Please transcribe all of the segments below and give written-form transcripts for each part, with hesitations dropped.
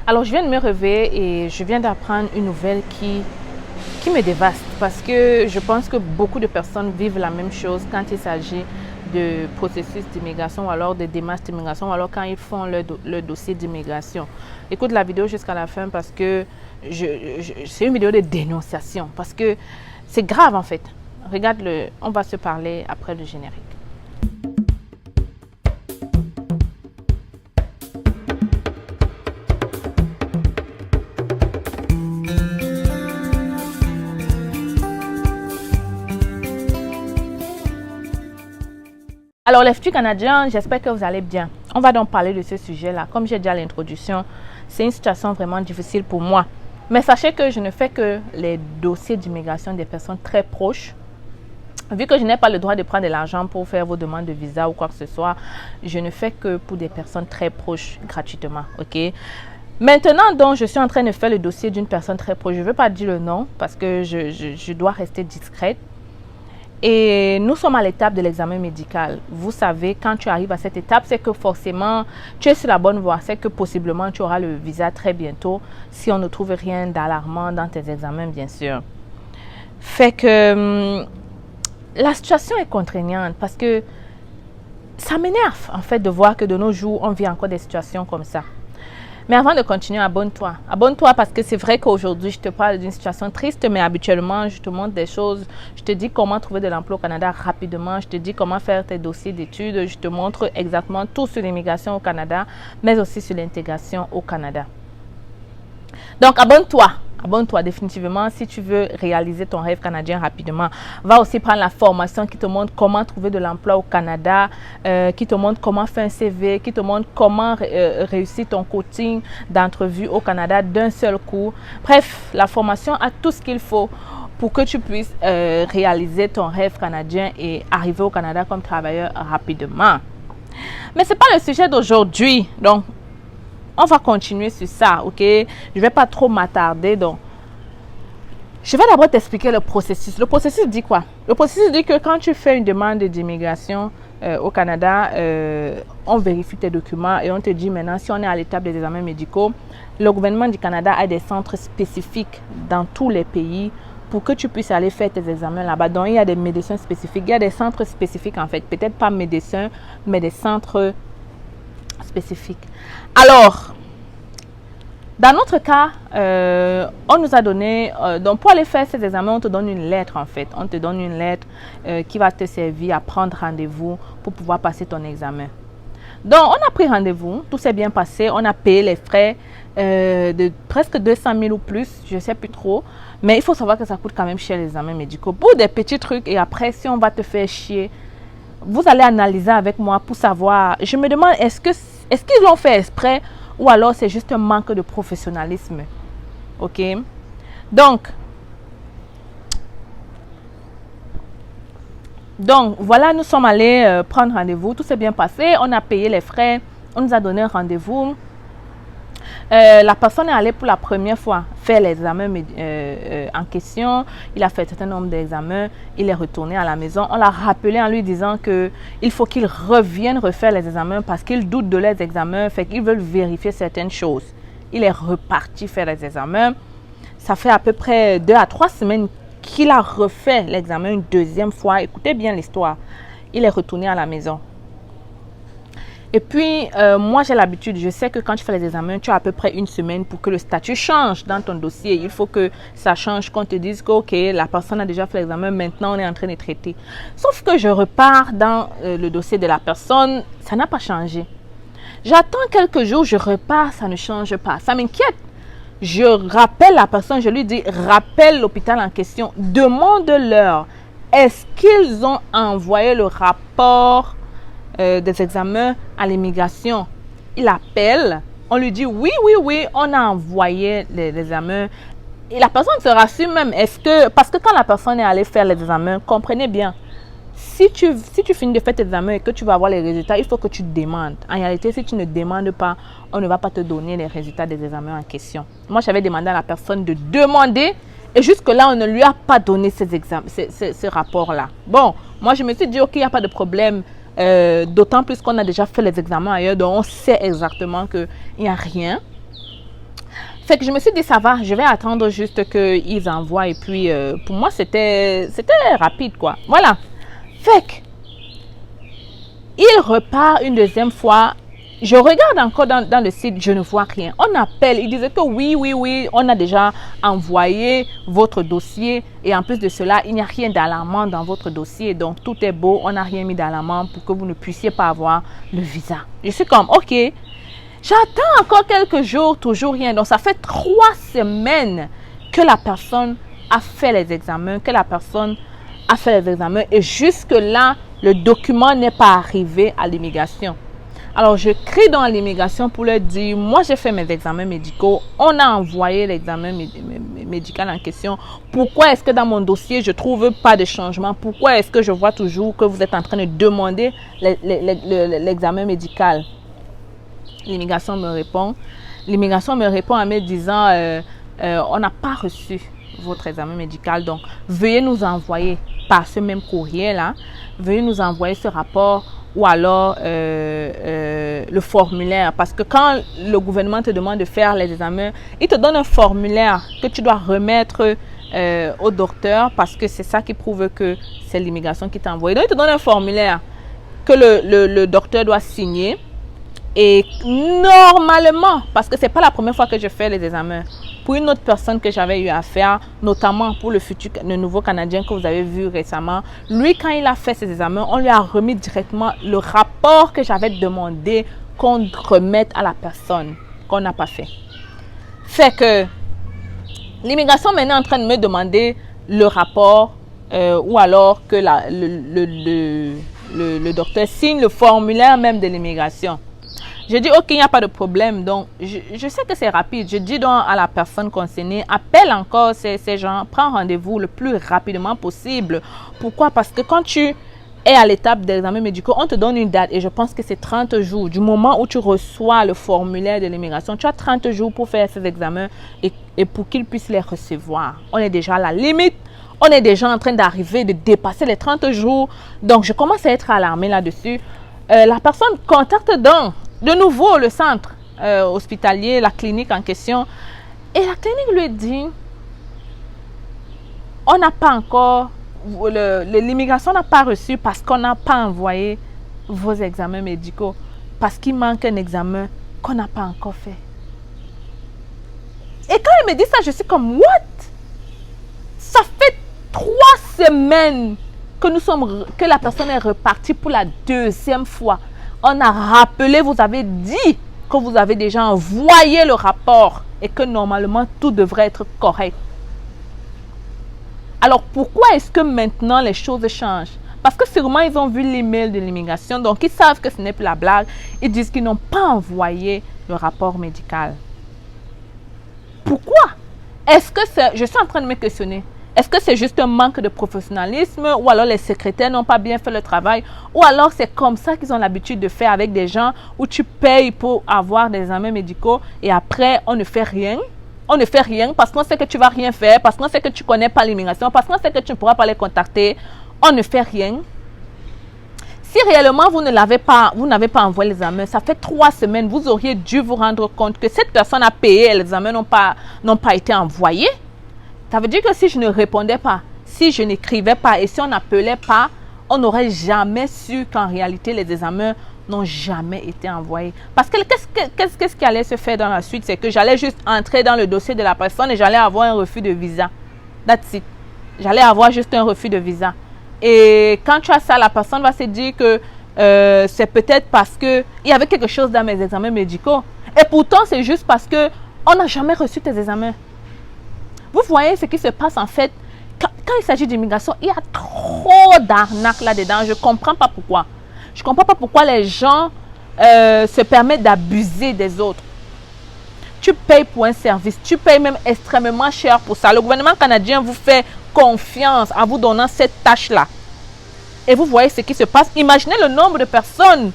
Alors, je viens de me réveiller et je viens d'apprendre une nouvelle qui me dévaste parce que je pense que beaucoup de personnes vivent la même chose quand il s'agit de processus d'immigration ou alors de démarches d'immigration ou alors quand ils font leur dossier d'immigration. Écoute la vidéo jusqu'à la fin parce que c'est une vidéo de dénonciation parce que c'est grave en fait. Regarde-le, on va se parler après le générique. Alors les futurs Canadiens, j'espère que vous allez bien. On va donc parler de ce sujet-là. Comme j'ai dit à l'introduction, c'est une situation vraiment difficile pour moi. Mais sachez que je ne fais que les dossiers d'immigration des personnes très proches. Vu que je n'ai pas le droit de prendre de l'argent pour faire vos demandes de visa ou quoi que ce soit, je ne fais que pour des personnes très proches gratuitement. Ok? Maintenant, donc, je suis en train de faire le dossier d'une personne très proche. Je ne veux pas dire le nom parce que je dois rester discrète. Et nous sommes à l'étape de l'examen médical. Vous savez, quand tu arrives à cette étape, c'est que forcément, tu es sur la bonne voie. C'est que possiblement, tu auras le visa très bientôt si on ne trouve rien d'alarmant dans tes examens, bien sûr. Fait que la situation est contraignante parce que ça m'énerve, en fait, de voir que de nos jours, on vit encore des situations comme ça. Mais avant de continuer, abonne-toi. Abonne-toi parce que c'est vrai qu'aujourd'hui, je te parle d'une situation triste, mais habituellement, je te montre des choses. Je te dis comment trouver de l'emploi au Canada rapidement. Je te dis comment faire tes dossiers d'études. Je te montre exactement tout sur l'immigration au Canada, mais aussi sur l'intégration au Canada. Donc, abonne-toi. Abonne-toi définitivement si tu veux réaliser ton rêve canadien rapidement. Va aussi prendre la formation qui te montre comment trouver de l'emploi au Canada, qui te montre comment faire un CV, qui te montre comment réussir ton coaching d'entrevue au Canada d'un seul coup. Bref, la formation a tout ce qu'il faut pour que tu puisses réaliser ton rêve canadien et arriver au Canada comme travailleur rapidement. Mais ce n'est pas le sujet d'aujourd'hui. Donc, on va continuer sur ça, ok? Je ne vais pas trop m'attarder. Donc, je vais d'abord t'expliquer le processus. Le processus dit quoi? Le processus dit que quand tu fais une demande d'immigration au Canada, on vérifie tes documents et on te dit maintenant si on est à l'étape des examens médicaux. Le gouvernement du Canada a des centres spécifiques dans tous les pays pour que tu puisses aller faire tes examens là-bas. Donc, il y a des médecins spécifiques. Il y a des centres spécifiques en fait. Peut-être pas médecins, mais des centres spécifiques. Alors, dans notre cas, on nous a donné, donc pour aller faire ces examens, on te donne une lettre en fait. On te donne une lettre qui va te servir à prendre rendez-vous pour pouvoir passer ton examen. Donc, on a pris rendez-vous, tout s'est bien passé, on a payé les frais de presque 200 000 ou plus, je ne sais plus trop. Mais il faut savoir que ça coûte quand même cher les examens médicaux. Pour des petits trucs et après, si on va te faire chier, vous allez analyser avec moi pour savoir. Je me demande, est-ce qu'ils l'ont fait exprès ou alors c'est juste un manque de professionnalisme. Ok? Donc, voilà, nous sommes allés prendre rendez-vous. Tout s'est bien passé. On a payé les frais. On nous a donné un rendez-vous. La personne est allée pour la première fois faire l'examen en question. Il a fait un certain nombre d'examens. Il est retourné à la maison. On l'a rappelé en lui disant qu'il faut qu'il revienne refaire les examens parce qu'il doute de les examens. Fait qu'ils veulent vérifier certaines choses. Il est reparti faire les examens. Ça fait à peu près 2 à 3 semaines qu'il a refait l'examen une deuxième fois. Écoutez bien l'histoire. Il est retourné à la maison. Et puis, moi, j'ai l'habitude, je sais que quand tu fais les examens, tu as à peu près 1 semaine pour que le statut change dans ton dossier. Il faut que ça change, qu'on te dise que, OK, la personne a déjà fait l'examen, maintenant on est en train de traiter. Sauf que je repars dans le dossier de la personne, ça n'a pas changé. J'attends quelques jours, je repars, ça ne change pas. Ça m'inquiète. Je rappelle la personne, je lui dis, rappelle l'hôpital en question, demande-leur, est-ce qu'ils ont envoyé le rapport des examens à l'immigration? Il appelle, on lui dit oui, on a envoyé les examens. Et la personne se rassure même. Parce que quand la personne est allée faire les examens, comprenez bien, si tu finis de faire tes examens et que tu vas avoir les résultats, il faut que tu demandes. En réalité, si tu ne demandes pas, on ne va pas te donner les résultats des examens en question. Moi, j'avais demandé à la personne de demander et jusque-là, on ne lui a pas donné ce rapport-là. Bon, moi, je me suis dit, OK, il n'y a pas de problème. D'autant plus qu'on a déjà fait les examens ailleurs, donc on sait exactement qu'il n'y a rien. Fait que je me suis dit, ça va, je vais attendre juste qu'ils envoient. Et puis, pour moi, c'était rapide, quoi. Voilà. Fait que, il repart une deuxième fois. Je regarde encore dans le site, je ne vois rien. On appelle, il disait que oui, on a déjà envoyé votre dossier. Et en plus de cela, il n'y a rien d'alarmant dans votre dossier. Donc, tout est beau, on n'a rien mis d'alarmant pour que vous ne puissiez pas avoir le visa. Je suis comme, ok. J'attends encore quelques jours, toujours rien. Donc, ça fait 3 semaines que la personne a fait les examens, et jusque-là, le document n'est pas arrivé à l'immigration. Alors, je crie dans l'immigration pour leur dire, moi, j'ai fait mes examens médicaux, on a envoyé l'examen médical en question. Pourquoi est-ce que dans mon dossier, je ne trouve pas de changement? Pourquoi est-ce que je vois toujours que vous êtes en train de demander l'examen médical? L'immigration me répond en me disant, on n'a pas reçu votre examen médical, donc veuillez nous envoyer par ce même courrier-là, veuillez nous envoyer ce rapport ou alors le formulaire. Parce que quand le gouvernement te demande de faire les examens, il te donne un formulaire que tu dois remettre au docteur parce que c'est ça qui prouve que c'est l'immigration qui t'a envoyé. Donc, il te donne un formulaire que le docteur doit signer. Et normalement, parce que ce n'est pas la première fois que je fais les examens, pour une autre personne que j'avais eu à faire, notamment pour le nouveau Canadien que vous avez vu récemment, lui, quand il a fait ses examens, on lui a remis directement le rapport que j'avais demandé qu'on remette à la personne, qu'on n'a pas fait. Fait que l'immigration maintenant est en train de me demander le rapport ou alors que le docteur signe le formulaire même de l'immigration. Je dis, ok, il n'y a pas de problème. Donc, je sais que c'est rapide. Je dis donc à la personne concernée, appelle encore ces gens, prends rendez-vous le plus rapidement possible. Pourquoi? Parce que quand tu es à l'étape des examens médicaux, on te donne une date et je pense que c'est 30 jours. Du moment où tu reçois le formulaire de l'immigration, tu as 30 jours pour faire ces examens et pour qu'ils puissent les recevoir. On est déjà à la limite. On est déjà en train d'arriver, de dépasser les 30 jours. Donc, je commence à être alarmée là-dessus. La personne contacte donc de nouveau le centre hospitalier, la clinique en question. Et la clinique lui dit, on n'a pas encore, l'immigration n'a pas reçu parce qu'on n'a pas envoyé vos examens médicaux. Parce qu'il manque un examen qu'on n'a pas encore fait. Et quand il me dit ça, je suis comme, what? Ça fait 3 semaines que la personne est repartie pour la 2e fois. On a rappelé, vous avez dit que vous avez déjà envoyé le rapport et que normalement tout devrait être correct. Alors pourquoi est-ce que maintenant les choses changent? Parce que sûrement ils ont vu l'email de l'immigration, donc ils savent que ce n'est plus la blague. Ils disent qu'ils n'ont pas envoyé le rapport médical. Pourquoi? Est-ce que je suis en train de me questionner. Est-ce que c'est juste un manque de professionnalisme ou alors les secrétaires n'ont pas bien fait le travail ou alors c'est comme ça qu'ils ont l'habitude de faire avec des gens où tu payes pour avoir des examens médicaux et après on ne fait rien. On ne fait rien parce qu'on sait que tu ne vas rien faire, parce qu'on sait que tu ne connais pas l'immigration, parce qu'on sait que tu ne pourras pas les contacter. On ne fait rien. Si réellement vous n'avez pas envoyé l'examen, ça fait 3 semaines, vous auriez dû vous rendre compte que cette personne a payé et les examens n'ont pas été envoyés. Ça veut dire que si je ne répondais pas, si je n'écrivais pas et si on n'appelait pas, on n'aurait jamais su qu'en réalité, les examens n'ont jamais été envoyés. Parce que qu'est-ce qui allait se faire dans la suite? C'est que j'allais juste entrer dans le dossier de la personne et j'allais avoir un refus de visa. That's it. J'allais avoir juste un refus de visa. Et quand tu as ça, la personne va se dire que c'est peut-être parce qu'il y avait quelque chose dans mes examens médicaux. Et pourtant, c'est juste parce qu'on n'a jamais reçu tes examens. Vous voyez ce qui se passe en fait. Quand il s'agit d'immigration, il y a trop d'arnaques là-dedans. Je ne comprends pas pourquoi. Je ne comprends pas pourquoi les gens se permettent d'abuser des autres. Tu payes pour un service. Tu payes même extrêmement cher pour ça. Le gouvernement canadien vous fait confiance en vous donnant cette tâche-là. Et vous voyez ce qui se passe. Imaginez le nombre de personnes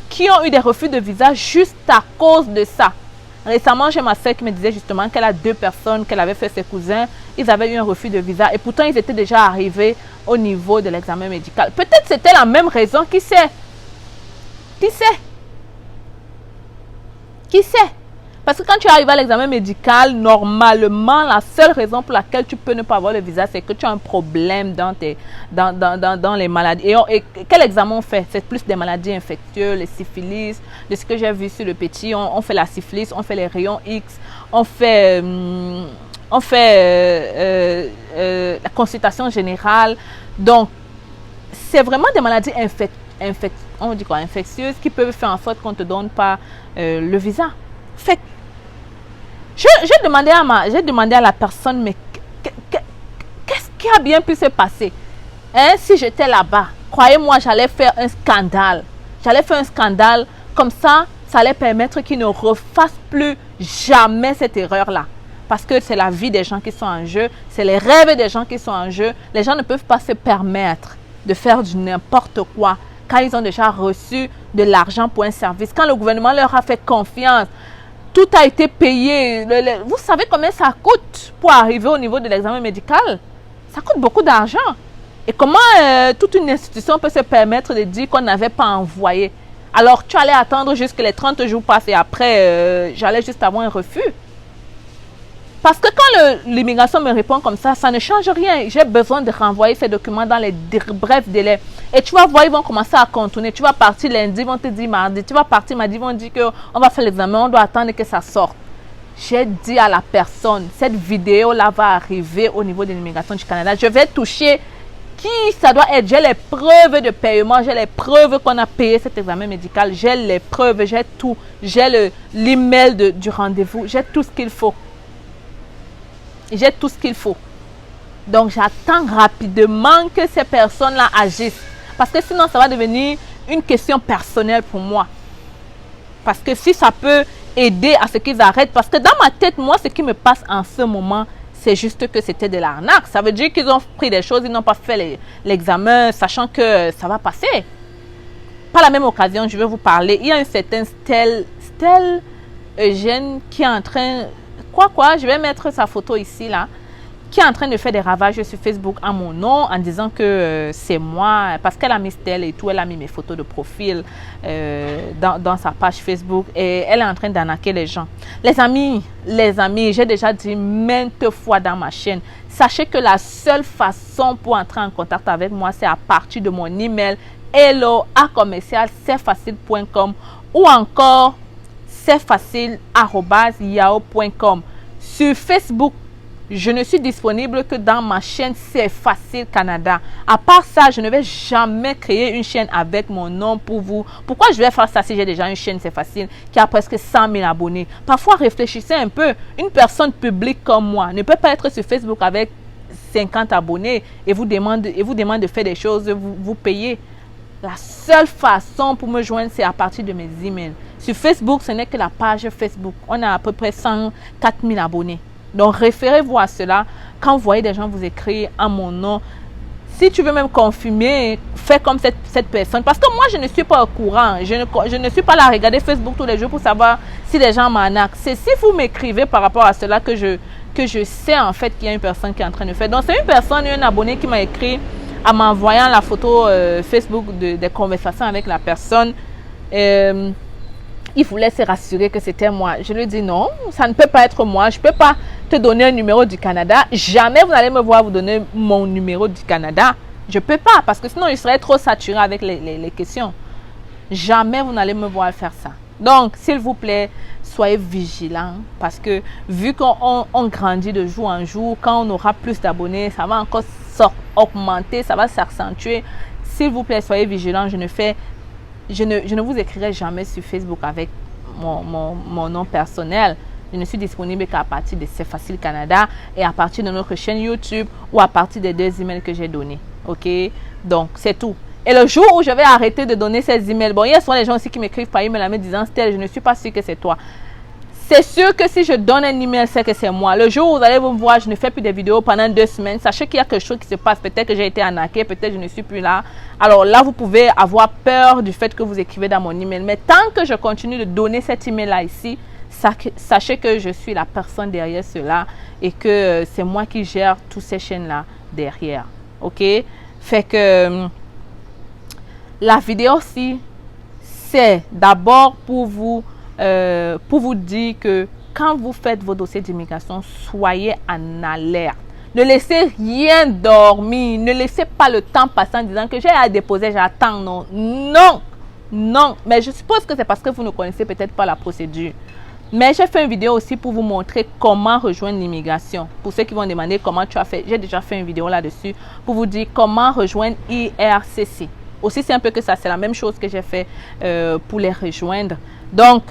qui ont eu des refus de visa juste à cause de ça. Récemment, j'ai ma soeur qui me disait justement qu'elle a 2 personnes qu'elle avait fait ses cousins. Ils avaient eu un refus de visa et pourtant ils étaient déjà arrivés au niveau de l'examen médical. Peut-être c'était la même raison, qui sait? Qui sait? Qui sait? Parce que quand tu arrives à l'examen médical, normalement, la seule raison pour laquelle tu peux ne pas avoir le visa, c'est que tu as un problème dans les maladies. Et quel examen on fait? C'est plus des maladies infectieuses, les syphilis, de ce que j'ai vu sur le petit. On fait la syphilis, on fait les rayons X, on fait la consultation générale. Donc, c'est vraiment des maladies infectieuses qui peuvent faire en sorte qu'on ne te donne pas le visa. Fait j'ai demandé à la personne, mais qu'est-ce qui a bien pu se passer? Hein, si j'étais là-bas, croyez-moi, j'allais faire un scandale. J'allais faire un scandale, comme ça allait permettre qu'ils ne refassent plus jamais cette erreur-là. Parce que c'est la vie des gens qui sont en jeu, c'est les rêves des gens qui sont en jeu. Les gens ne peuvent pas se permettre de faire du n'importe quoi quand ils ont déjà reçu de l'argent pour un service. Quand le gouvernement leur a fait confiance, tout a été payé. Vous savez combien ça coûte pour arriver au niveau de l'examen médical? Ça coûte beaucoup d'argent. Et comment toute une institution peut se permettre de dire qu'on n'avait pas envoyé? Alors, tu allais attendre jusqu'à les 30 jours passent et après, j'allais juste avoir un refus. Parce que quand l'immigration me répond comme ça ne change rien. J'ai besoin de renvoyer ces documents dans les brefs délais. Et tu vas voir, ils vont commencer à contourner. Tu vas partir lundi, ils vont te dire mardi. Tu vas partir mardi, ils vont dire qu'on va faire l'examen, on doit attendre que ça sorte. J'ai dit à la personne, cette vidéo-là va arriver au niveau de l'immigration du Canada. Je vais toucher qui ça doit être. J'ai les preuves de paiement, j'ai les preuves qu'on a payé cet examen médical. J'ai les preuves, j'ai tout. J'ai l'email du rendez-vous, j'ai tout ce qu'il faut. J'ai tout ce qu'il faut. Donc, j'attends rapidement que ces personnes-là agissent. Parce que sinon, ça va devenir une question personnelle pour moi. Parce que si ça peut aider à ce qu'ils arrêtent. Parce que dans ma tête, moi, ce qui me passe en ce moment, c'est juste que c'était de l'arnaque. Ça veut dire qu'ils ont pris des choses, ils n'ont pas fait l'examen, sachant que ça va passer. Par la même occasion, je vais vous parler. Il y a un certain Stell Eugène qui est en train... je vais mettre sa photo ici, là, qui est en train de faire des ravages sur Facebook en mon nom, en disant que c'est moi, parce qu'elle a mis Stell et tout, elle a mis mes photos de profil dans sa page Facebook et elle est en train d'arnaquer les gens. Les amis, j'ai déjà dit maintes fois dans ma chaîne, sachez que la seule façon pour entrer en contact avec moi, c'est à partir de mon email hello@cfacile.com ou encore cfacile@yahoo.com. Sur Facebook, je ne suis disponible que dans ma chaîne C'est Facile Canada. À part ça, je ne vais jamais créer une chaîne avec mon nom pour vous. Pourquoi je vais faire ça si j'ai déjà une chaîne C'est Facile qui a presque 100 000 abonnés? Parfois, réfléchissez un peu. Une personne publique comme moi ne peut pas être sur Facebook avec 50 abonnés et vous demande de faire des choses, vous payez. La seule façon pour me joindre, c'est à partir de mes emails. Sur Facebook, ce n'est que la page Facebook. On a à peu près 104 000 abonnés. Donc, référez-vous à cela. Quand vous voyez des gens vous écrire en mon nom, si tu veux même confirmer, fais comme cette personne. Parce que moi, je ne suis pas au courant. Je ne suis pas là à regarder Facebook tous les jours pour savoir si les gens m'arnaquent. C'est si vous m'écrivez par rapport à cela que je sais en fait qu'il y a une personne qui est en train de faire. Donc, c'est une personne, un abonné qui m'a écrit en m'envoyant la photo Facebook des conversations avec la personne. Il voulait se rassurer que c'était moi. Je lui dis non, ça ne peut pas être moi. Je ne peux pas te donner un numéro du Canada. Jamais vous allez me voir vous donner mon numéro du Canada. Je ne peux pas parce que sinon je serais trop saturé avec les questions. Jamais vous n'allez me voir faire ça. Donc, s'il vous plaît, soyez vigilants parce que vu qu'on grandit de jour en jour, quand on aura plus d'abonnés, ça va encore augmenter, ça va s'accentuer. S'il vous plaît, soyez vigilants. Je ne vous écrirai jamais sur Facebook avec mon nom personnel. Je ne suis disponible qu'à partir de C'est Facile Canada et à partir de notre chaîne YouTube ou à partir des 2 emails que j'ai donnés. Ok? Donc, c'est tout. Et le jour où je vais arrêter de donner ces emails, bon, il y a souvent les gens aussi qui m'écrivent par email en me disant Stell, je ne suis pas sûre que c'est toi. C'est sûr que si je donne un email, c'est que c'est moi. Le jour où vous allez vous voir, je ne fais plus de vidéos pendant 2 semaines. Sachez qu'il y a quelque chose qui se passe. Peut-être que j'ai été arnaqué, peut-être que je ne suis plus là. Alors là, vous pouvez avoir peur du fait que vous écrivez dans mon email. Mais tant que je continue de donner cet email-là ici, sachez que je suis la personne derrière cela et que c'est moi qui gère toutes ces chaînes-là derrière. Ok? Fait que la vidéo aussi, c'est d'abord pour vous dire que quand vous faites vos dossiers d'immigration, soyez en alerte. Ne laissez rien dormir. Ne laissez pas le temps passer en disant que j'ai à déposer, j'attends. Non, non, non. Mais je suppose que c'est parce que vous ne connaissez peut-être pas la procédure. Mais j'ai fait une vidéo aussi pour vous montrer comment rejoindre l'immigration. Pour ceux qui vont demander comment tu as fait, j'ai déjà fait une vidéo là-dessus pour vous dire comment rejoindre IRCC. Aussi simple que ça, c'est la même chose que j'ai fait pour les rejoindre. Donc,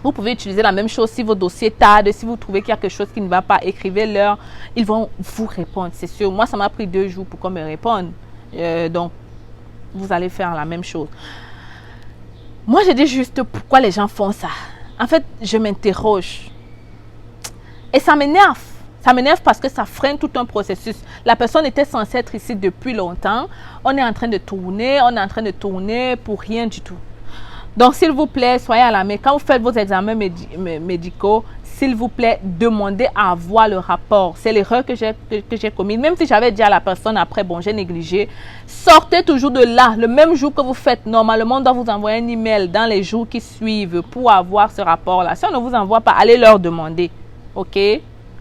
vous pouvez utiliser la même chose si vos dossiers tardent, si vous trouvez qu'il y a quelque chose qui ne va pas, écrivez-leur. Ils vont vous répondre, c'est sûr. Moi, ça m'a pris 2 jours pour qu'on me réponde. Donc, vous allez faire la même chose. Moi, je dis juste pourquoi les gens font ça. En fait, je m'interroge. Et ça m'énerve. Ça m'énerve parce que ça freine tout un processus. La personne était censée être ici depuis longtemps. On est en train de tourner pour rien du tout. Donc, s'il vous plaît, soyez à la main. Quand vous faites vos examens médicaux, s'il vous plaît, demandez à avoir le rapport. C'est l'erreur que j'ai commise. Même si j'avais dit à la personne après, bon, j'ai négligé. Sortez toujours de là. Le même jour que vous faites, normalement, on doit vous envoyer un email dans les jours qui suivent pour avoir ce rapport-là. Si on ne vous envoie pas, allez leur demander. OK?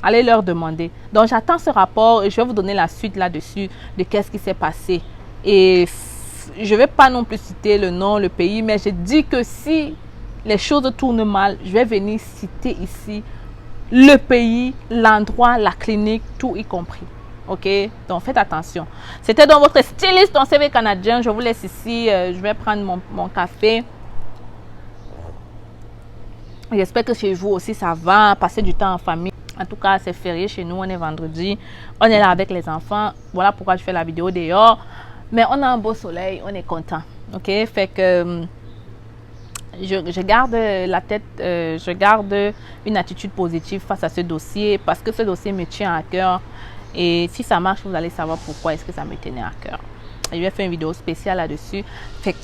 Allez leur demander. Donc, j'attends ce rapport et je vais vous donner la suite là-dessus de qu'est-ce qui s'est passé. Et je ne vais pas non plus citer le nom, le pays, mais je dis que si les choses tournent mal, je vais venir citer ici le pays, l'endroit, la clinique, tout y compris. OK? Donc, faites attention. C'était dans votre styliste en CV canadien. Je vous laisse ici. Je vais prendre mon café. J'espère que chez vous aussi, ça va. Passer du temps en famille. En tout cas, c'est férié chez nous. On est vendredi. On est là avec les enfants. Voilà pourquoi je fais la vidéo dehors. Mais on a un beau soleil. On est content. OK? Fait que je garde la tête, je garde une attitude positive face à ce dossier parce que ce dossier me tient à cœur. Et si ça marche, vous allez savoir pourquoi est-ce que ça me tenait à cœur. Et je vais faire une vidéo spéciale là-dessus. Fait que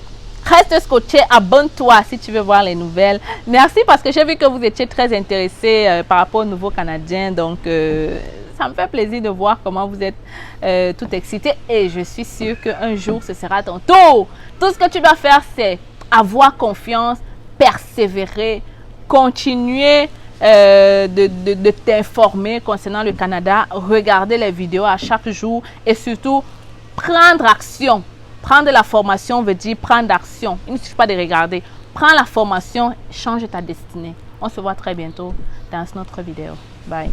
reste scotché, abonne-toi si tu veux voir les nouvelles. Merci parce que j'ai vu que vous étiez très intéressés par rapport aux nouveaux Canadiens. Donc, ça me fait plaisir de voir comment vous êtes tout excités. Et je suis sûre qu'un jour, ce sera ton tour. Tout ce que tu dois faire, c'est avoir confiance, persévérer, continuer de t'informer concernant le Canada, regarder les vidéos à chaque jour et surtout prendre action. Prendre la formation veut dire prendre action. Il ne suffit pas de regarder. Prends la formation, change ta destinée. On se voit très bientôt dans notre vidéo. Bye.